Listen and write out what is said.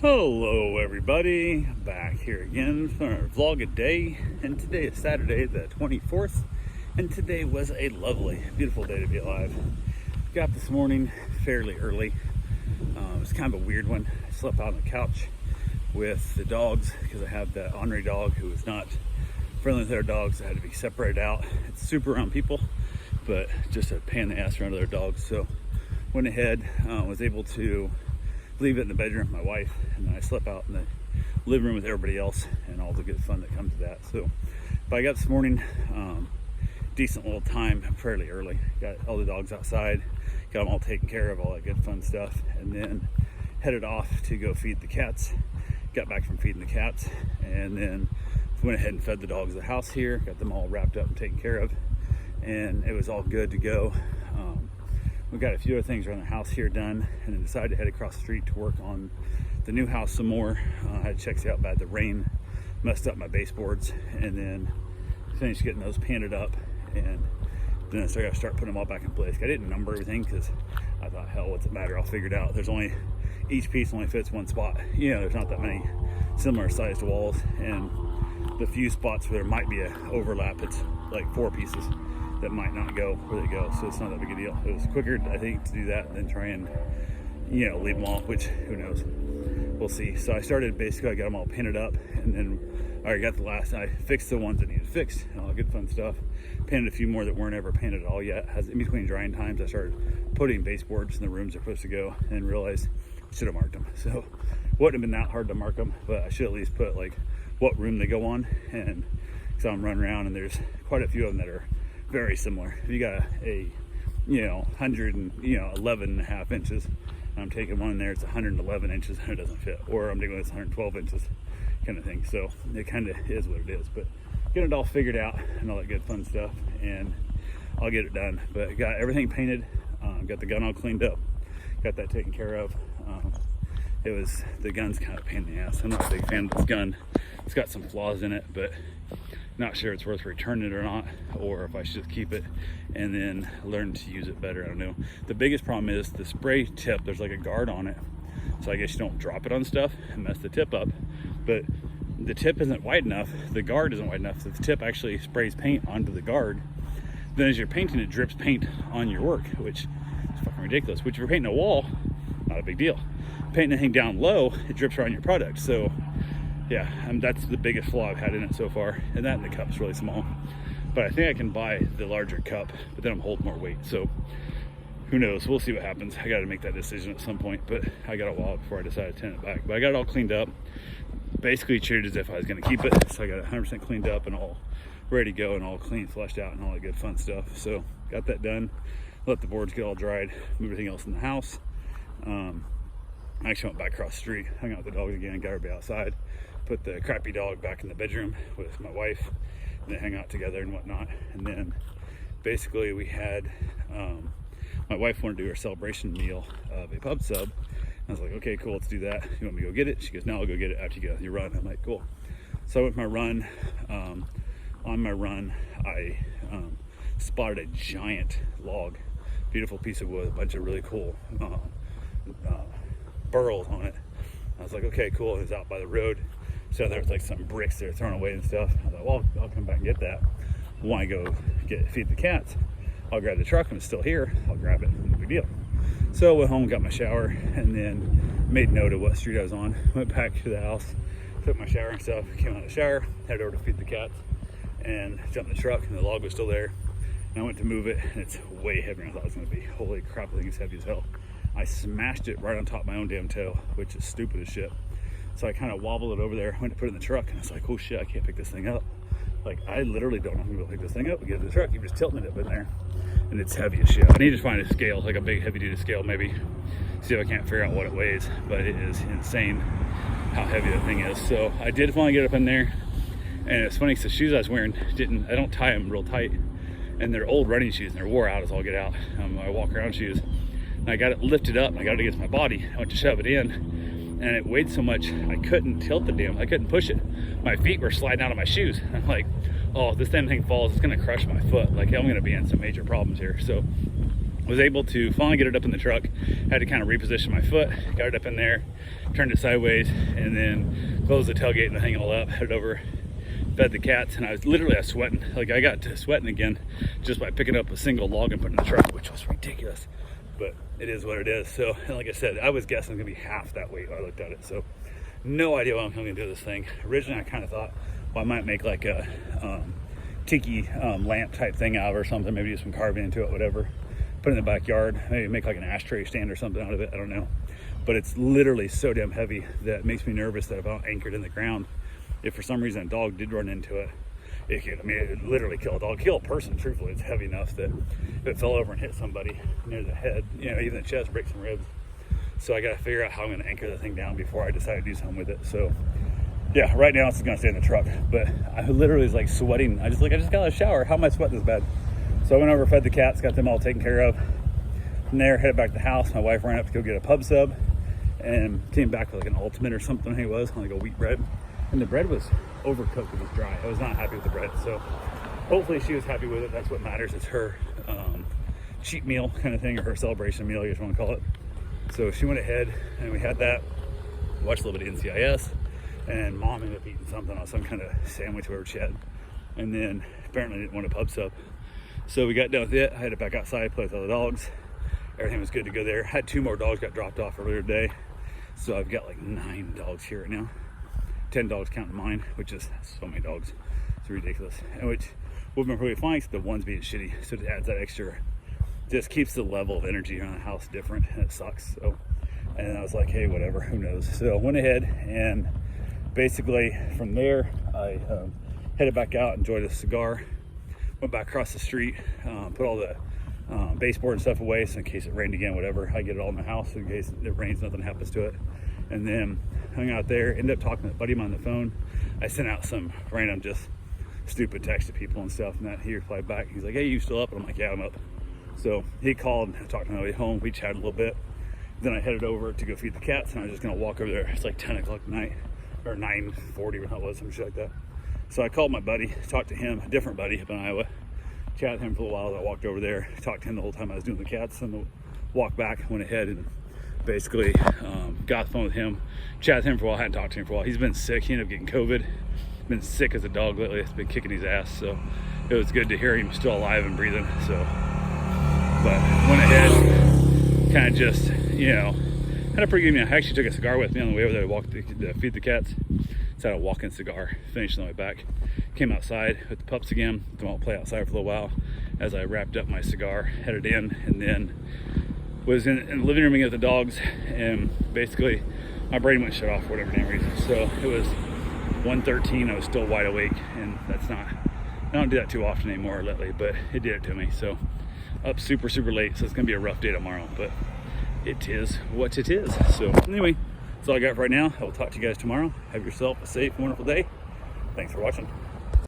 Hello everybody, back here again for our vlog a day, and today is Saturday the 24th, and today was a lovely, beautiful day to be alive. Got this morning fairly early. It was kind of a weird one. I slept out on the couch with the dogs because I have the ornery dog who is not friendly with other dogs. I had to be separated out. It's super around people, but just a pain in the ass around other dogs. So went ahead, was able to leave it in the bedroom with my wife, and then I slept out in the living room with everybody else and all the good fun that comes to that. So, but I got this morning, decent little time, fairly early. Got all the dogs outside, got them all taken care of, all that good fun stuff, and then headed off to go feed the cats. Got back from feeding the cats, and then went ahead and fed the dogs at the house here, got them all wrapped up and taken care of, and it was all good to go. We got a few other things around the house here done, and then decided to head across the street to work on the new house some more. I had to check it out bad. The rain messed up my baseboards, and then finished getting those painted up, and then I got to start putting them all back in place. I didn't number everything because I thought, hell, what's it matter? I'll figure it out. There's only, each piece only fits one spot. You know, there's not that many similar sized walls, and the few spots where there might be an overlap, it's like 4 pieces that might not go where they go, so it's not that big a deal. It was quicker, I think, to do that than try and, you know, leave them all, which, who knows, we'll see. So I started, basically, I got them all painted up, and then I fixed the ones that needed fixed, and all the good fun stuff. Painted a few more that weren't ever painted at all yet. As in between drying times, I started putting baseboards in the rooms they're supposed to go, and realized I should have marked them. So wouldn't have been that hard to mark them, but I should at least put like what room they go on, and so I'm running around, and there's quite a few of them that are very similar. If you got a 111 and a half inches, I'm taking one in there, it's 111 inches and it doesn't fit, or I'm taking this 112 inches kind of thing. So it kind of is what it is, but getting it all figured out and all that good fun stuff, and I'll get it done. But I got everything painted, got the gun all cleaned up, got that taken care of. The gun's kind of a pain in the ass. I'm not a big fan of this gun. It's got some flaws in it, but not sure it's worth returning it or not, or if I should just keep it and then learn to use it better. I don't know. The biggest problem is the spray tip, there's like a guard on it, so I guess you don't drop it on stuff and mess the tip up, but the tip isn't wide enough, the guard isn't wide enough, so the tip actually sprays paint onto the guard. Then as you're painting, it drips paint on your work, which is fucking ridiculous. Which if you're painting a wall, not a big deal. Painting anything down low, it drips right on your product. So yeah, that's the biggest flaw I've had in it so far, and that, and the cup's really small. But I think I can buy the larger cup, but then I'm holding more weight. So who knows? We'll see what happens. I got to make that decision at some point, but I got a while before I decide to turn it back. But I got it all cleaned up, basically treated as if I was going to keep it. So I got it 100% cleaned up and all ready to go, and all clean, flushed out, and all that good fun stuff. So got that done. Let the boards get all dried, move everything else in the house. I actually went back across the street, hung out with the dogs again, got everybody outside, put the crappy dog back in the bedroom with my wife, and they hang out together and whatnot. And then basically we had, my wife wanted to do her celebration meal of a pub sub. I was like, okay, cool, let's do that. You want me to go get it? She goes, no, I'll go get it after you get on your run. I'm like, cool. So I went for my run. On my run, I spotted a giant log, beautiful piece of wood, a bunch of really cool burls on it. I was like, okay, cool. It was out by the road, so there was like some bricks there thrown away and stuff. I thought, well, I'll come back and get that. When I go feed the cats, I'll grab the truck, and it's still here, I'll grab it, no big deal. So I went home, got my shower, and then made note of what street I was on, went back to the house, took my shower and stuff, came out of the shower, headed over to feed the cats, and jumped in the truck, and the log was still there. And I went to move it, and it's way heavier than I thought it was going to be. Holy crap, I think it's heavy as hell. I smashed it right on top of my own damn toe, which is stupid as shit. So I kind of wobbled it over there, went to put it in the truck, and I was like, oh shit, I can't pick this thing up. Like, I literally don't know if I'm gonna pick this thing up and get it in the truck. You're just tilting it up in there, and it's heavy as shit. I need to find a scale, like a big heavy duty scale maybe, see if I can't figure out what it weighs, but it is insane how heavy that thing is. So I did finally get up in there, and it's funny because the shoes I was wearing, I don't tie them real tight, and they're old running shoes, and they're wore out as all get out. I walk around shoes. And I got it lifted up, and I got it against my body. I went to shove it in, and it weighed so much I couldn't tilt I couldn't push it. My feet were sliding out of my shoes. I'm like, oh, if this damn thing falls, it's gonna crush my foot. Like, I'm gonna be in some major problems here. So Was able to finally get it up in the truck. Had to kind of reposition my foot, got it up in there, turned it sideways, and then closed the tailgate and hang it all up, headed over, fed the cats, and I was sweating. Like, I got to sweating again just by picking up a single log and putting it in the truck, which was ridiculous, but it is what it is. So, and like I said, I was guessing it's gonna be half that weight when I looked at it. So no idea what I'm gonna do with this thing. Originally I kind of thought, well, I might make like a tiki lamp type thing out of it or something, maybe do some carving into it, whatever, put it in the backyard, maybe make like an ashtray stand or something out of it, I don't know. But it's literally so damn heavy that it makes me nervous that if I'm anchored in the ground, if for some reason a dog did run into it, it could, I mean, it would literally kill a dog, kill a person. Truthfully, it's heavy enough that if it fell over and hit somebody near the head, you know, even the chest, break some ribs. So I got to figure out how I'm going to anchor the thing down before I decide to do something with it. So yeah, right now it's going to stay in the truck, but I literally was like sweating. I just got out of the shower. How am I sweating this bad? So I went over, fed the cats, got them all taken care of. From there, headed back to the house. My wife ran up to go get a pub sub and came back with like an Ultimate or something it was, like a wheat bread. And the bread was overcooked, it was dry. I was not happy with the bread. So hopefully she was happy with it. That's what matters. It's her cheat meal kind of thing, or her celebration meal, you just want to call it. So she went ahead and we had that, watched a little bit of NCIS, and mom ended up eating something on some kind of sandwich whatever she had. And then apparently didn't want a pub sub. So we got done with it. I had it back outside, play with all the dogs. Everything was good to go there. Had 2 more dogs got dropped off earlier today. So I've got like 9 dogs here right now. 10 dogs counting mine, which is so many dogs. It's ridiculous. And which would have been really fine, except the one's being shitty. So it adds that extra, just keeps the level of energy around the house different, and it sucks. So, and I was like, hey, whatever, who knows? So I went ahead and basically from there, I headed back out, enjoyed a cigar, went back across the street, put all the baseboard and stuff away, so in case it rained again, whatever, I get it all in my house in case it rains, nothing happens to it. And then hung out there, ended up talking to a buddy of mine on the phone. I sent out some random just stupid text to people and stuff, and that he replied back. He's like, hey, you still up? And I'm like, yeah, I'm up. So he called and talked to me on the way home. We chatted a little bit. Then I headed over to go feed the cats, and I was just gonna walk over there. It's like 10 o'clock at night, or 9:40 when it was, some shit like that. So I called my buddy, talked to him, a different buddy up in Iowa, chatted with him for a while. I walked over there, talked to him the whole time I was doing the cats, and the walk back, went ahead and basically got the phone with him, chatted with him for a while. I hadn't talked to him for a while. He's been sick. He ended up getting COVID. Been sick as a dog lately. It's been kicking his ass. So it was good to hear him still alive and breathing. So, but went ahead, kind of just, you know, had a pretty good meal. I actually took a cigar with me on the way over there to walk to feed the cats. It's had a walk-in cigar. Finished on the way back. Came outside with the pups again. Them all play outside for a little while as I wrapped up my cigar, headed in, and then was in the living room with the dogs, and basically my brain went shut off for whatever damn reason. So it was 1:13, I was still wide awake, and that's not, I don't do that too often anymore lately, but it did it to me. So up super late, so it's gonna be a rough day tomorrow, but it is what it is. So anyway, that's all I got for right now. I will talk to you guys tomorrow. Have yourself a safe, wonderful day. Thanks for watching.